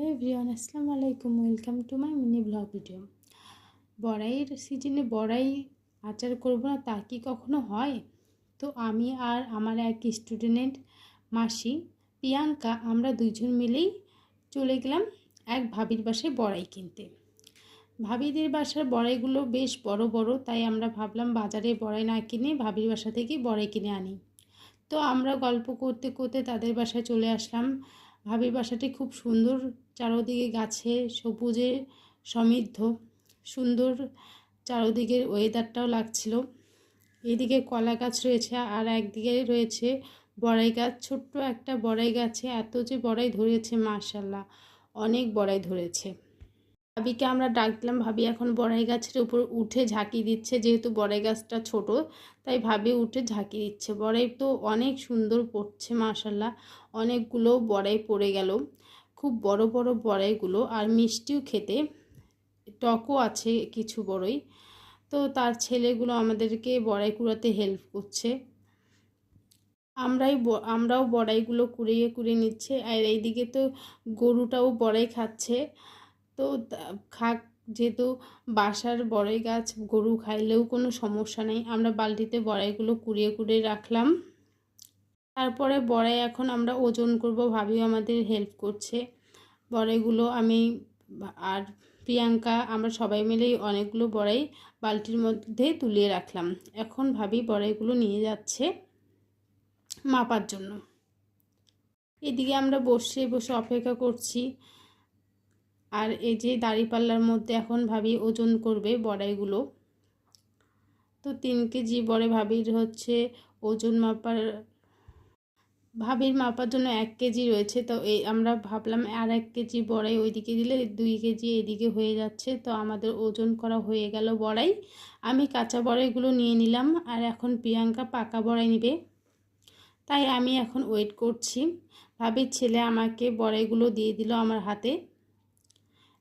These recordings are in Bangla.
এভরিওয়ান আসসালামু আলাইকুম, welcome to my mini vlog video. বড়াইয়ের সিজনে বড়াই আচার করব না তা কি কখনো হয়? তো আমি আর আমার এক স্টুডেন্ট মাসি প্রিয়াঙ্কা আমরা দুইজন মিলেই চলে গেলাম এক ভাবির বাসায় বড়াই কিনতে। ভাবিদের বাসার বড়াইগুলো বেশ বড় বড়, তাই আমরা ভাবলাম বাজারে বড়াই না কিনে ভাবির বাসা থেকে বড়াই কিনে আনি। তো আমরা গল্প করতে করতে তাদের বাসায় চলে আসলাম। ভাবির বাসাটি খুব সুন্দর, চারদিকে গাছে সবুজে সমৃদ্ধ, সুন্দর চারদিকের ওয়েদারটাও লাগছিল। এদিকে কলা গাছ রয়েছে আর একদিকে রয়েছে বড়াই গাছ। ছোট্ট একটা বড়াই গাছে এত যে বড়াই ধরেছে, মাশাআল্লাহ অনেক বড়াই ধরেছে। ভাবিকে আমরা ডাক দিলাম, ভাবি এখন বড়াই গাছের উপর উঠে ঝাঁকি দিচ্ছে, যেহেতু বড়াই গাছটা ছোট তাই ভাবি উঠে ঝাঁকি দিচ্ছে। বড়াই তো অনেক সুন্দর পড়ছে, মাশাআল্লাহ অনেকগুলো বড়াই পড়ে গেল, খুব বড় বড় বড়াইগুলো, আর মিষ্টিও খেতে, টকও আছে কিছু বড়ই। তো তার ছেলেগুলো আমাদেরকে বড়াই কুড়াতে হেল্প করছে। আমরাও বড়াইগুলো কুড়িয়ে কুড়িয়ে নিচ্ছে, আর এইদিকে তো গরুটাও বড়াই খাচ্ছে। তো খাক, যেহেতু বাসার বড়াই গাছ, গরু খাইলেও কোনো সমস্যা নেই। আমরা বালতিতে বড়াইগুলো কুড়িয়ে কুড়িয়ে রাখলাম। তারপরে বড়াই এখন আমরা ওজন করব, ভাবিও আমাদের হেল্প করছে। বড়াইগুলো আমি আর প্রিয়াঙ্কা আমরা সবাই মিলেই অনেকগুলো বড়াই বালতির মধ্যে তুলিয়ে রাখলাম। এখন ভাবি বড়াইগুলো নিয়ে যাচ্ছে মাপার জন্য। এদিকে আমরা বসে বসে অপেক্ষা করছি। আর এই যে দাঁড়িপাল্লার মধ্যে এখন ভাবি ওজন করবে বড়াইগুলো। তো 3 কেজি বড়ে ভাবির হচ্ছে ওজন ভাবির মাপার জন্য 1 কেজি রয়েছে। তো এই আমরা ভাবলাম আর 1 কেজি বড়াই ওইদিকে দিলে 2 কেজি এদিকে হয়ে যাচ্ছে। তো আমাদের ওজন করা হয়ে গেল বড়াই। আমি কাঁচা বড়াইগুলো নিয়ে নিলাম, আর এখন প্রিয়াঙ্কা পাকা বড়াই নেবে, তাই আমি এখন ওয়েট করছি। ভাবির ছেলে আমাকে বড়াইগুলো দিয়ে দিল আমার হাতে।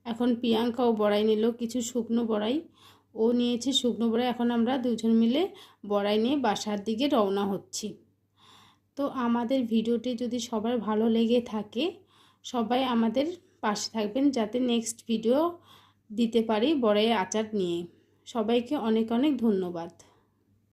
এখন প্রিয়াঙ্কাও বড়াই নিল, কিছু শুকনো বড়াই ও নিয়েছে, শুকনো বড়াই। এখন আমরা দুজন মিলে বড়াই নিয়ে বাসার দিকে রওনা হচ্ছি। তো আমাদের ভিডিওটি যদি সবার ভালো লেগে থাকে, সবাই আমাদের পাশে থাকবেন যাতে নেক্সট ভিডিও দিতে পারি বড়াইয়ের আচার নিয়ে। সবাইকে অনেক অনেক ধন্যবাদ।